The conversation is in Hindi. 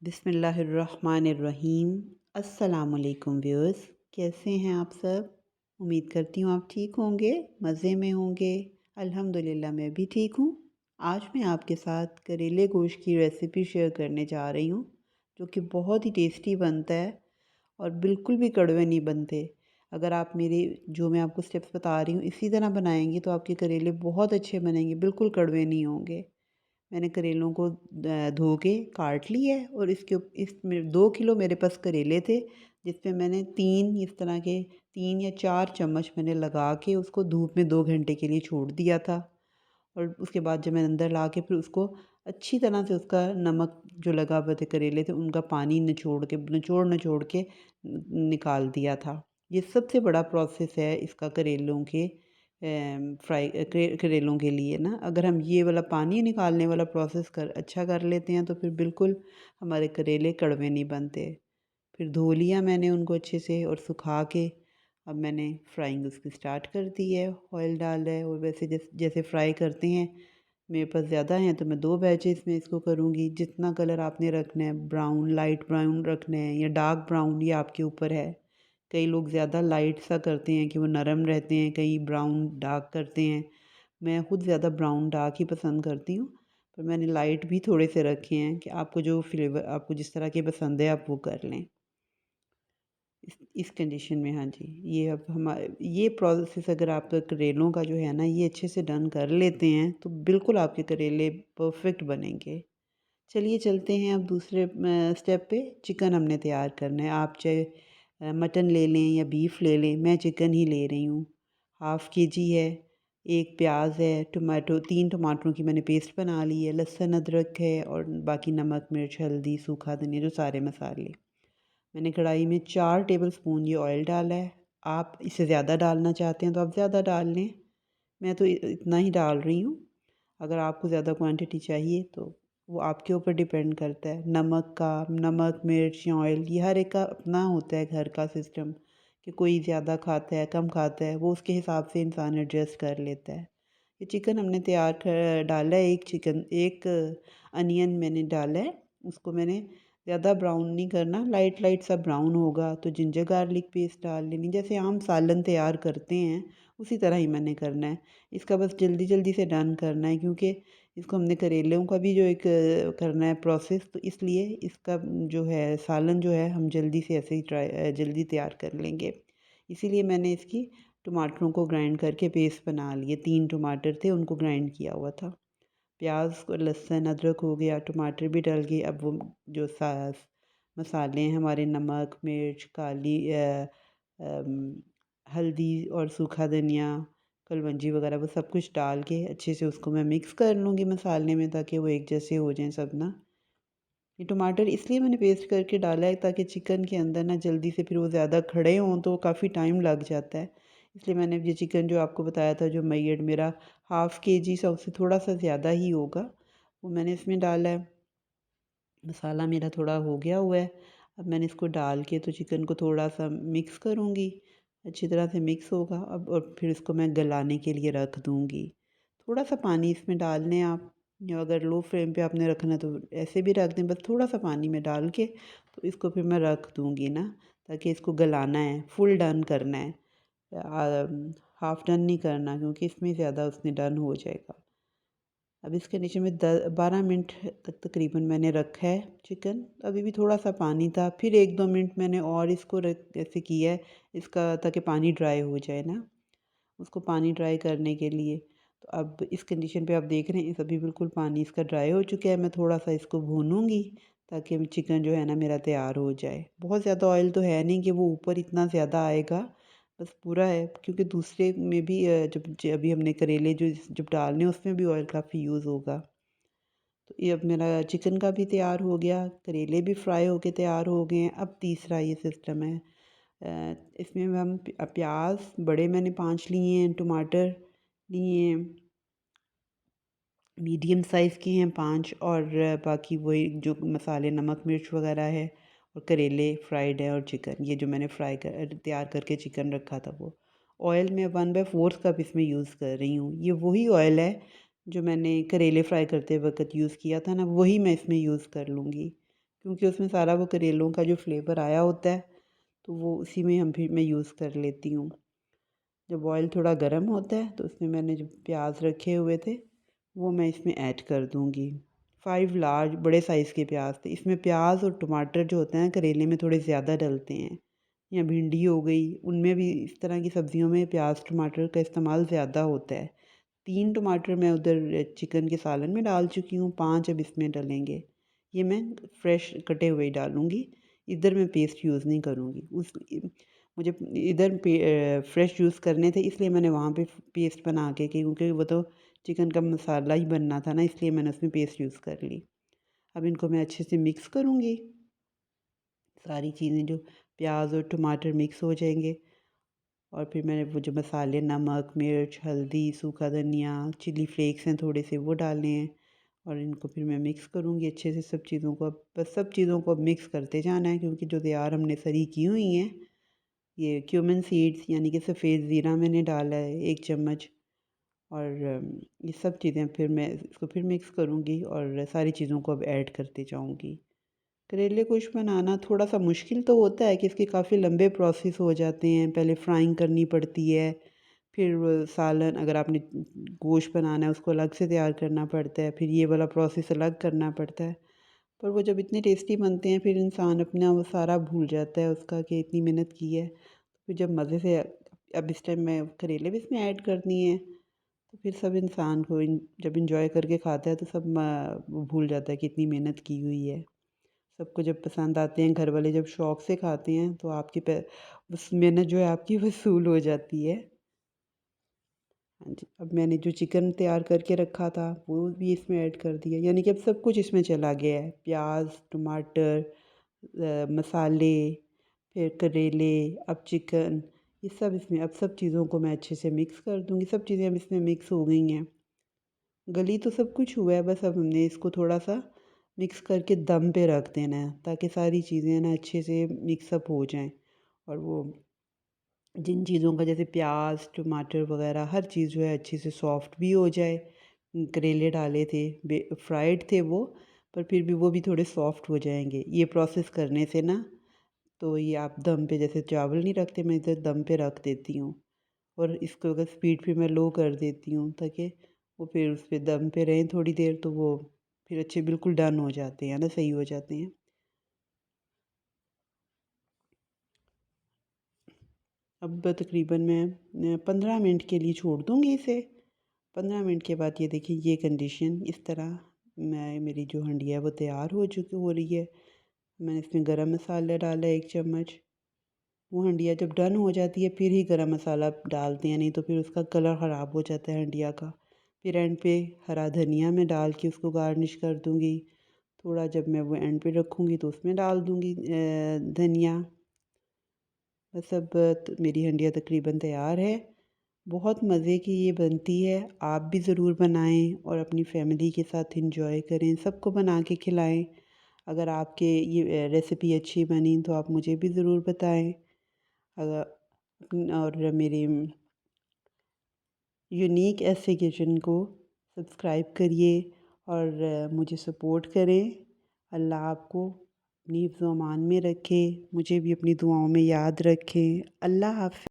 बिस्मिल्लाहिर्रहमानिर्रहीम। अस्सलामुअलैकुम व्यूअर्स, कैसे हैं आप सब? उम्मीद करती हूँ आप ठीक होंगे, मज़े में होंगे। अल्हम्दुलिल्लाह मैं भी ठीक हूँ। आज मैं आपके साथ करेले गोश्त की रेसिपी शेयर करने जा रही हूँ, जो कि बहुत ही टेस्टी बनता है और बिल्कुल भी कड़वे नहीं बनते। अगर आप मेरे जो मैं आपको स्टेप्स बता रही हूँ इसी तरह बनाएंगी तो आपके करेले बहुत अच्छे बनेंगे, बिल्कुल कड़वे नहीं होंगे। मैंने करेलों को धो के काट ली है और इसमें 2 किलो मेरे पास करेले थे, जिसमें मैंने तीन इस तरह के 3 या 4 चम्मच मैंने लगा के उसको धूप में 2 घंटे के लिए छोड़ दिया था। और उसके बाद जब मैंने अंदर ला के फिर उसको अच्छी तरह से उसका नमक जो लगा हुए थे करेले थे उनका पानी निचोड़ निचोड़ के निकाल दिया था। ये सबसे बड़ा प्रोसेस है इसका करेलों के करेलों के लिए ना। अगर हम ये वाला पानी निकालने वाला प्रोसेस अच्छा कर लेते हैं तो फिर बिल्कुल हमारे करेले कड़वे नहीं बनते। फिर धो लिया मैंने उनको अच्छे से और सुखा के अब मैंने फ्राइंग उसकी स्टार्ट कर दी है। ऑयल डाला है और वैसे जैसे फ्राई करते हैं, मेरे पास ज़्यादा हैं तो मैं 2 बैचेस में इसको करूँगी। जितना कलर आपने रखना है, ब्राउन लाइट ब्राउन रखना है या डार्क ब्राउन, ये आपके ऊपर है। कई लोग ज़्यादा लाइट सा करते हैं कि वो नरम रहते हैं, कई ब्राउन डार्क करते हैं। मैं खुद ज़्यादा ब्राउन डार्क ही पसंद करती हूँ, पर मैंने लाइट भी थोड़े से रखे हैं कि आपको जो फ्लेवर आपको जिस तरह के पसंद है आप वो कर लें। इस कंडीशन में हाँ जी, ये अब हमारे ये प्रोसेस अगर आप करेलों का जो है ना ये अच्छे से डन कर लेते हैं तो बिल्कुल आपके करेले परफेक्ट बनेंगे। चलिए चलते हैं अब दूसरे स्टेप पे। चिकन हमने तैयार करना है। आप चाहे मटन ले लें या बीफ ले लें, मैं चिकन ही ले रही हूँ। 1/2 kg है। एक प्याज है, टमाटो 3 टमाटरों की मैंने पेस्ट बना ली है, लहसुन अदरक है और बाकी नमक मिर्च हल्दी सूखा धनिया जो सारे मसाले। मैंने कढ़ाई में 4 टेबल स्पून ये ऑयल डाला है। आप इससे ज़्यादा डालना चाहते हैं तो आप ज़्यादा डाल लें। मैं तो इतना ही डाल रही हूँ। अगर आपको ज़्यादा क्वांटिटी चाहिए तो वो आपके ऊपर डिपेंड करता है। नमक मिर्च या ऑयल ये हर एक का अपना होता है घर का सिस्टम, कि कोई ज़्यादा खाता है कम खाता है, वो उसके हिसाब से इंसान एडजस्ट कर लेता है। ये चिकन हमने तैयार कर डाला है। एक अनियन मैंने डाला है। उसको मैंने ज़्यादा ब्राउन नहीं करना, लाइट लाइट सा ब्राउन होगा तो जिंजर गार्लिक पेस्ट डाल लेनी, जैसे आम सालन तैयार करते हैं उसी तरह ही मैंने करना है। इसका बस जल्दी जल्दी से डन करना है क्योंकि इसको हमने करेलों का भी जो एक करना है प्रोसेस, तो इसलिए इसका जो है सालन जो है हम जल्दी से ऐसे ही जल्दी तैयार कर लेंगे। इसीलिए मैंने इसकी टमाटरों को ग्राइंड करके पेस्ट बना लिए। 3 टमाटर थे उनको ग्राइंड किया हुआ था। प्याज लहसुन अदरक हो गया, टमाटर भी डल गए। अब वो जो मसाले हैं हमारे, नमक मिर्च अम, हल्दी और सूखा धनिया कलवंजी वगैरह वो सब कुछ डाल के अच्छे से उसको मैं मिक्स कर लूँगी मसाले में, ताकि वो एक जैसे हो जाएं सब ना। ये टमाटर इसलिए मैंने पेस्ट करके डाला है ताकि चिकन के अंदर ना जल्दी से फिर वो ज़्यादा खड़े हों तो काफ़ी टाइम लग जाता है। इसलिए मैंने ये चिकन जो आपको बताया था जो मैयड मेरा 1/2 kg सा उससे थोड़ा सा ज़्यादा ही होगा, वो मैंने इसमें डाला है। मसाला मेरा थोड़ा हो गया हुआ है। अब मैंने इसको डाल के तो चिकन को थोड़ा सा मिक्स करूँगी। अच्छी तरह से मिक्स होगा अब और फिर इसको मैं गलाने के लिए रख दूँगी। थोड़ा सा पानी इसमें डाल लें आप, या अगर लो फ्लेम पे आपने रखना है तो ऐसे भी रख दें, बस थोड़ा सा पानी में डाल के तो इसको फिर मैं रख दूँगी ना, ताकि इसको गलाना है, फुल डन करना है। हाफ़ डन नहीं करना क्योंकि इसमें ज़्यादा उसमें डन हो जाएगा। अब इस कंडीशन में 12 मिनट तक तकरीबन मैंने रखा है चिकन। अभी भी थोड़ा सा पानी था, फिर 1-2 मिनट मैंने और इसको ऐसे किया है इसका, ताकि पानी ड्राई हो जाए ना, उसको पानी ड्राई करने के लिए। तो अब इस कंडीशन पे आप देख रहे हैं इस अभी बिल्कुल पानी इसका ड्राई हो चुका है। मैं थोड़ा सा इसको भूनूंगी ताकि चिकन जो है ना मेरा तैयार हो जाए। बहुत ज़्यादा ऑयल तो है नहीं कि वो ऊपर इतना ज़्यादा आएगा, बस पूरा है क्योंकि दूसरे में भी अभी हमने करेले जो जब डालने उसमें भी ऑयल काफ़ी यूज़ होगा। तो ये अब मेरा चिकन का भी तैयार हो गया, करेले भी फ्राई होके तैयार हो गए हैं। अब तीसरा ये सिस्टम है, इसमें हम प्याज बड़े मैंने 5 लिए हैं, टमाटर लिए हैं मीडियम साइज़ के हैं 5, और बाकी वही जो मसाले नमक मिर्च वगैरह है, और करेले फ्राइड है, और चिकन ये जो मैंने तैयार करके चिकन रखा था वो। ऑयल में 1/4 कप इसमें यूज़ कर रही हूँ। ये वही ऑयल है जो मैंने करेले फ्राई करते वक्त यूज़ किया था ना, वही मैं इसमें यूज़ कर लूँगी। क्योंकि उसमें सारा वो करेलों का जो फ्लेवर आया होता है, तो वो उसी में हम फिर मैं यूज़ कर लेती हूँ। जब ऑयल थोड़ा गर्म होता है तो उसमें मैंने जो प्याज रखे हुए थे वो मैं इसमें ऐड कर दूँगी। 5 लार्ज बड़े साइज़ के प्याज थे। इसमें प्याज और टमाटर जो होते हैं करेले में थोड़े ज़्यादा डलते हैं, या भिंडी हो गई, उनमें भी इस तरह की सब्जियों में प्याज टमाटर का इस्तेमाल ज़्यादा होता है। 3 टमाटर मैं उधर चिकन के सालन में डाल चुकी हूँ, 5 अब इसमें डलेंगे। ये मैं फ्रेश कटे हुए ही डालूँगी, इधर मैं पेस्ट यूज़ नहीं करूँगी। मुझे इधर फ्रेश यूज़ करने थे, इसलिए मैंने वहाँ पे पेस्ट बना के, क्योंकि वो तो चिकन का मसाला ही बनना था ना, इसलिए मैंने उसमें पेस्ट यूज़ कर ली। अब इनको मैं अच्छे से मिक्स करूँगी, सारी चीज़ें जो प्याज और टमाटर मिक्स हो जाएंगे। और फिर मैंने वो जो मसाले नमक मिर्च हल्दी सूखा धनिया चिली फ्लेक्स हैं थोड़े से वो डालने हैं, और इनको फिर मैं मिक्स करूँगी अच्छे से सब चीज़ों को। अब बस सब चीज़ों को अब मिक्स करते जाना है, क्योंकि जो तैयार हमने सरी की हुई हैं, ये क्यूमिन सीड्स यानी कि सफ़ेद ज़ीरा मैंने डाला है 1 चम्मच। और ये सब चीज़ें फिर मैं इसको फिर मिक्स करूँगी और सारी चीज़ों को अब ऐड करते जाऊँगी। करेले गोश्त बनाना थोड़ा सा मुश्किल तो होता है कि इसके काफ़ी लंबे प्रोसेस हो जाते हैं। पहले फ्राइंग करनी पड़ती है, फिर वो सालन अगर आपने गोश्त बनाना है उसको अलग से तैयार करना पड़ता है, फिर ये वाला प्रोसेस अलग करना पड़ता है। पर वो जब इतने टेस्टी बनते हैं फिर इंसान अपना वो सारा भूल जाता है उसका कि इतनी मेहनत की है। फिर जब मज़े से अब इस टाइम मैं करेले भी इसमें ऐड करनी है, तो फिर सब इंसान को जब इंजॉय करके खाता है तो सब वो भूल जाता है कि इतनी मेहनत की हुई है। सबको जब पसंद आते हैं, घर वाले जब शौक़ से खाते हैं, तो आपकी उस मेहनत जो है आपकी वसूल हो जाती है। हाँ जी, अब मैंने जो चिकन तैयार करके रखा था वो भी इसमें ऐड कर दिया, यानी कि अब सब कुछ इसमें चला गया है। प्याज टमाटर मसाले, फिर करेले, अब चिकन, ये सब इसमें। अब सब चीज़ों को मैं अच्छे से मिक्स कर दूँगी। सब चीज़ें अब इसमें मिक्स हो गई हैं। गली तो सब कुछ हुआ है, बस अब हमने इसको थोड़ा-सा मिक्स करके दम पे रख देना है, ताकि सारी चीज़ें ना अच्छे से मिक्सअप हो जाएँ। और वो जिन चीज़ों का जैसे प्याज टमाटर वगैरह हर चीज़ जो है अच्छे से सॉफ्ट भी हो जाए। करेले डाले थे, फ्राइड थे वो, पर फिर भी वो भी थोड़े सॉफ्ट हो जाएंगे ये प्रोसेस करने से ना। तो ये आप दम पे जैसे चावल नहीं रखते, मैं इधर दम पे रख देती हूँ। और इसको अगर स्पीड फिर मैं लो कर देती हूँ, ताकि वो फिर उस पे दम पे रहें थोड़ी देर, तो वो फिर अच्छे बिल्कुल डन हो जाते हैं ना, सही हो जाते हैं। अब तकरीबन मैं 15 मिनट के लिए छोड़ दूँगी इसे। 15 मिनट के बाद ये देखिए ये कंडीशन इस तरह, मैं मेरी जो हंडिया है वो तैयार हो रही है। मैंने इसमें गरम मसाला डाला 1 चम्मच। वो हंडिया जब डन हो जाती है फिर ही गरम मसाला डालते हैं, नहीं तो फिर उसका कलर ख़राब हो जाता है हंडिया का। फिर एंड पे हरा धनिया मैं डाल के उसको गार्निश कर दूँगी। थोड़ा जब मैं वो एंड पे रखूँगी तो उसमें डाल दूँगी धनिया। बस अब मेरी हंडिया तकरीबन तैयार है। बहुत मज़े की ये बनती है, आप भी ज़रूर बनाएं और अपनी फैमिली के साथ इंजॉय करें, सबको बना के खिलाएं। अगर आपके ये रेसिपी अच्छी बनी तो आप मुझे भी ज़रूर बताएं। और मेरे यूनिक ऐसे किचन को सब्सक्राइब करिए और मुझे सपोर्ट करें। अल्लाह आपको अपनी हिफ्ज़-ओ-अमान में रखे, मुझे भी अपनी दुआओं में याद रखें। अल्लाह हाफ़िज़।